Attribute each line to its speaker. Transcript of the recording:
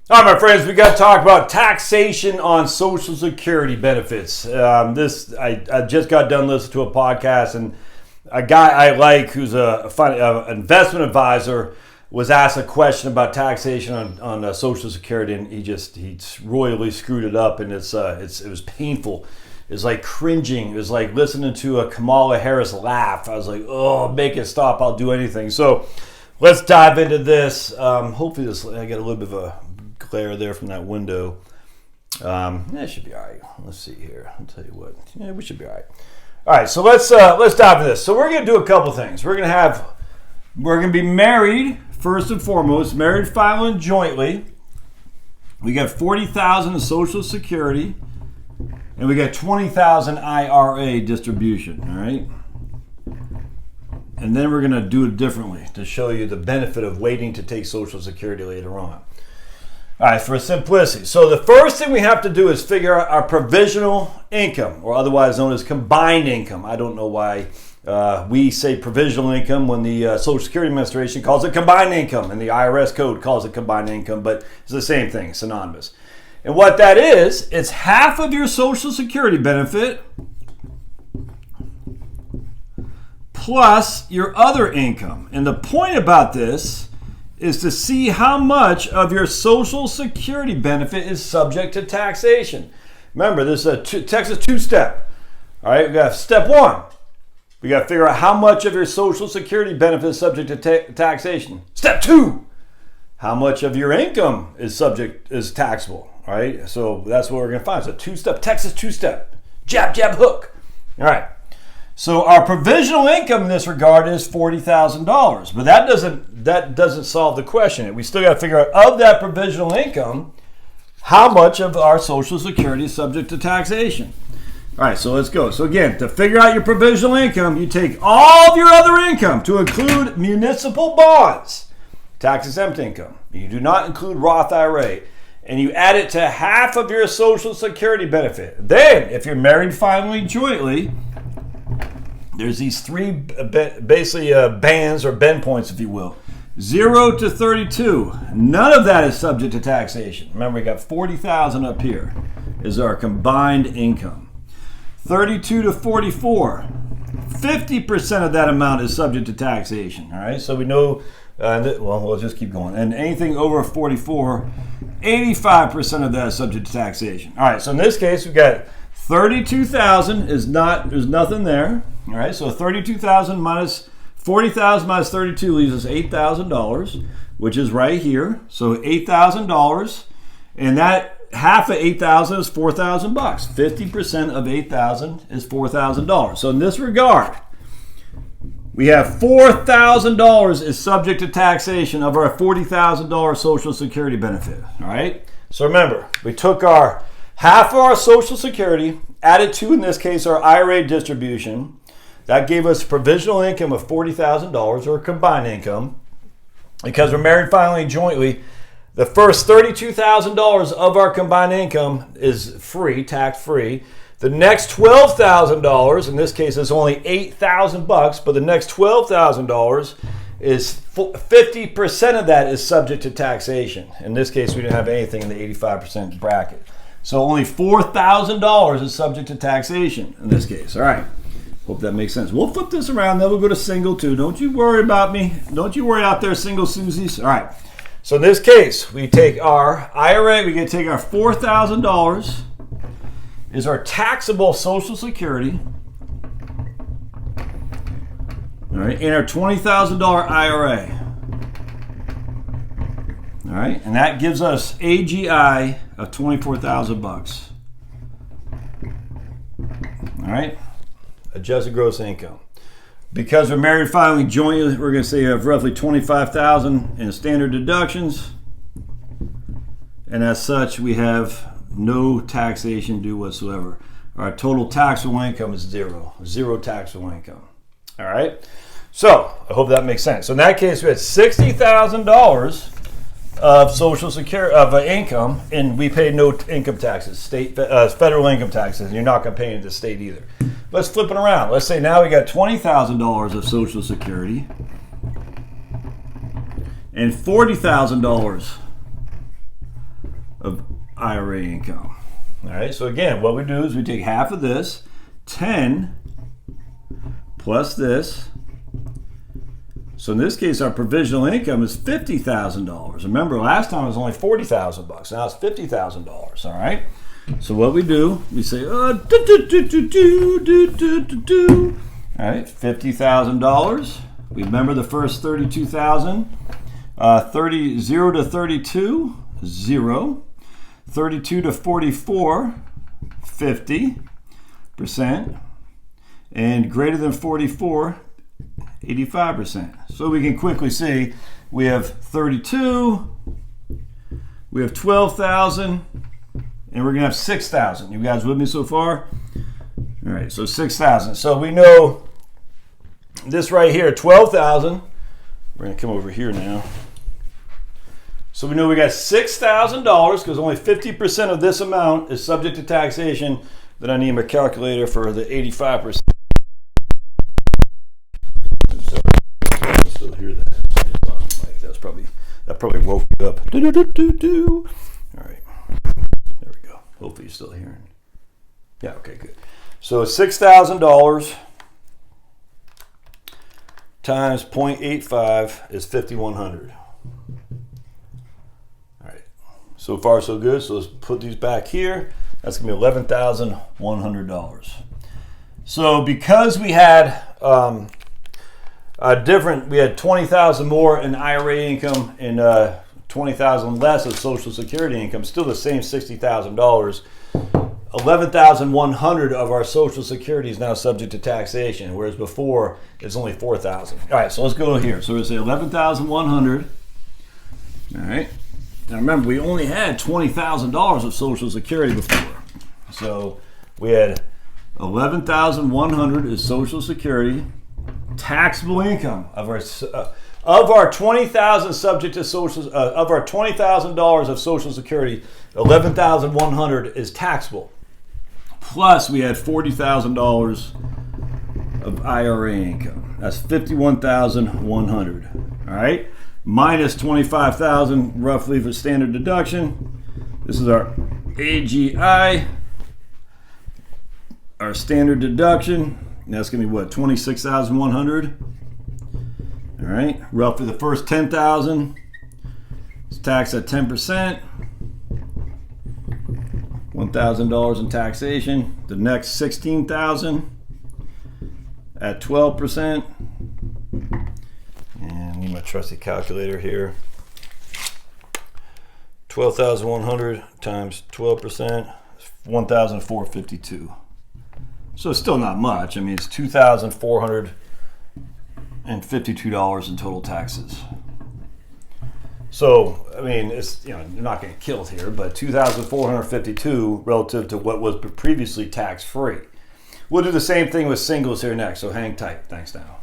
Speaker 1: All right, my friends, we got to talk about taxation on Social Security benefits. I just got done listening to a podcast, and a guy I like who's an investment advisor was asked a question about taxation on Social Security, and he royally screwed it up, and it was painful. It's like cringing. It was like listening to a Kamala Harris laugh. I was like, oh, make it stop. I'll do anything. So let's dive into this. Hopefully I get a little bit of a glare there from that window. It should be all right. Let's see here. I'll tell you what. Yeah, we should be all right. All right, so let's dive into this. So we're going to do a couple things. We're going to be married first and foremost, married filing jointly. We got $40,000 in Social Security, and we got $20,000 IRA distribution. All right. And then we're going to do it differently to show you the benefit of waiting to take Social Security later on. All right, for simplicity. So the first thing we have to do is figure out our provisional income, or otherwise known as combined income. I don't know why we say provisional income when the Social Security Administration calls it combined income, and the IRS code calls it combined income, but it's the same thing, synonymous. And what that is, it's half of your Social Security benefit plus your other income. And the point about this is to see how much of your Social Security benefit is subject to taxation. Remember, this is a Texas two-step. All right, we got step one. We got to figure out how much of your Social Security benefit is subject to taxation. Step two, how much of your income is taxable. All right, so that's what we're going to find. So two-step, Texas two-step, jab, jab, hook. All right. So our provisional income in this regard is $40,000, but that doesn't solve the question. We still got to figure out of that provisional income, how much of our Social Security is subject to taxation. All right, so let's go. So again, to figure out your provisional income, you take all of your other income to include municipal bonds, tax-exempt income. You do not include Roth IRA, and you add it to half of your Social Security benefit. Then, if you're married filing jointly, there's these three basically bands or bend points, if you will. 0 to 32. None of that is subject to taxation. Remember, we got $40,000 up here is our combined income. 32 to 44. 50% of that amount is subject to taxation. All right, so we know, we'll just keep going. And anything over 44, 85% of that is subject to taxation. All right, so in this case, we got 32,000 there's nothing there. All right, so 32,000 minus 40,000 minus 32 leaves us $8,000, which is right here. So $8,000, and that half of 8,000 is $4,000. 50% of 8,000 is $4,000. So in this regard, we have $4,000 is subject to taxation of our $40,000 Social Security benefit. All right. So remember, we took our half of our Social Security, added to, in this case, our IRA distribution. That gave us provisional income of $40,000, or combined income. Because we're married filing jointly, the first $32,000 of our combined income is free, tax-free. The next $12,000, in this case, is only $8,000, but the next $12,000 is 50% of that is subject to taxation. In this case, we didn't have anything in the 85% bracket. So only $4,000 is subject to taxation in this case. All right. Hope that makes sense. We'll flip this around, then we'll go to single too. Don't you worry about me. Don't you worry out there, single Susies. All right. So in this case, we take our IRA, we get to take our $4,000 is our taxable Social Security. All right, and our $20,000 IRA. All right, and that gives us AGI of $24,000. All right, adjusted gross income. Because we're married filing jointly, we're going to say you have roughly $25,000 in standard deductions, and as such, we have no taxation due whatsoever. Our total taxable income is zero taxable income. All right. So I hope that makes sense. So in that case, we had $60,000 of Social Security income, and we pay no income taxes, federal income taxes. And you're not going to pay into the state either. Let's flip it around. Let's say now we got $20,000 of Social Security and $40,000 of IRA income. All right, so again, what we do is we take half of this, 10 plus this. So in this case, our provisional income is $50,000. Remember, last time it was only $40,000. Now it's $50,000. All right. So what we do, we say, all right, $50,000. Remember the first 32,000. 0 to 32, 0. 32 to 44, 50%. And greater than 44, 85%. So we can quickly see we have 32, we have 12,000, and we're going to have 6,000. You guys with me so far? All right, so 6,000. So we know this right here, 12,000. We're going to come over here now. So we know we got $6,000 because only 50% of this amount is subject to taxation. Then I need my calculator for the 85%. Still hear that? That probably woke you up. All right, there we go. Hopefully you're still hearing. Yeah. Okay. Good. So $6,000 times 0.85 is $5,100. All right. So far so good. So let's put these back here. That's gonna be $11,100. So because we had we had 20,000 more in IRA income and 20,000 less of Social Security income, still the same $60,000. 11,100 of our Social Security is now subject to taxation, whereas before it's only 4,000. All right, so let's go here. So we'll say 11,100. All right. Now remember, we only had $20,000 of Social Security before, so we had 11,100 is Social Security. Taxable income of our $20,000 subject to social of our $20,000 of Social Security, 11,100 is taxable. Plus, we had $40,000 of IRA income. That's 51,100. All right, minus 25,000 roughly for standard deduction. This is our AGI, our standard deduction. That's going to be what, 26,100? All right, roughly the first 10,000 is taxed at 10%, $1,000 in taxation. The next 16,000 at 12%. And I need my trusty calculator here. 12,100 times 12%, 1,452. So it's still not much. I mean, it's $2,452 in total taxes. So, I mean, it's, you're not getting killed here, but $2,452 relative to what was previously tax-free. We'll do the same thing with singles here next, so hang tight. Thanks now.